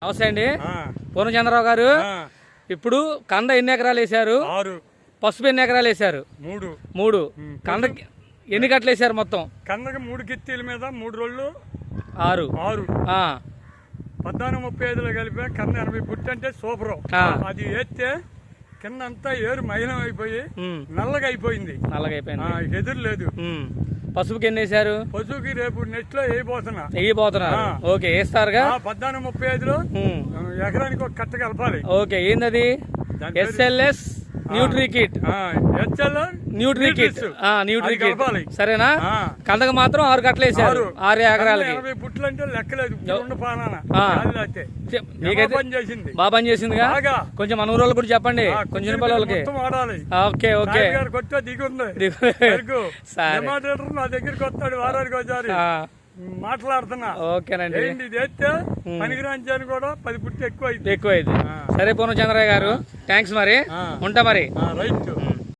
నమస్తే అండి. పూర్ణచంద్రరావు గారు, ఇప్పుడు కంద ఎన్ని ఎకరాలు వేసారు? 6. పసుపు ఎన్ని ఎకరాలు వేసారు? 3. కంద ఎన్ని కట్టలు వేసారు మొత్తం? కందకి 3 గిత్తీల మీద 3 రోజులు 6. 14:35 కలిపా. కంద 80 పుట్టి అంటే సూపర్. అది వేస్తే కింద అంతా ఏరు మైనం అయిపోయి నల్లగా అయిపోయింది. ఎదురు లేదు. పసుపుకి ఎన్ని వేసారు? పశువుకి రేపు నెక్స్ట్ లో వేయబోతున్నారు. ఓకే, వేస్తారుగా. 14:35లో ఎకరానికి ఒక కట్ట కలపాలి. ఓకే, ఏందది? SLS Nutri kit. Nutri kit సరేనా? కందకు మాత్రం 6 కట్టలు వేసారు. 6 ఎకరాలకి 80 పుట్లు అంటే లెక్కలేదు. బాగా పని చేసిందిగా. కొంచెం మన ఊరు కూడా చెప్పండి, కొంచెం వాళ్ళకి. ఓకే ఓకే, నా దగ్గరికి వస్తాడు వారానికి ఒకసారి మాట్లాడుతున్నా. ఓకేనండి, ఇది వేస్తే పనికిరాని కూడా 10 పుట్టి ఎక్కువ అయింది. సరే పూర్ణచంద్రయ్య గారు, థ్యాంక్స్. మరి ఉంటా మరి. రైట్.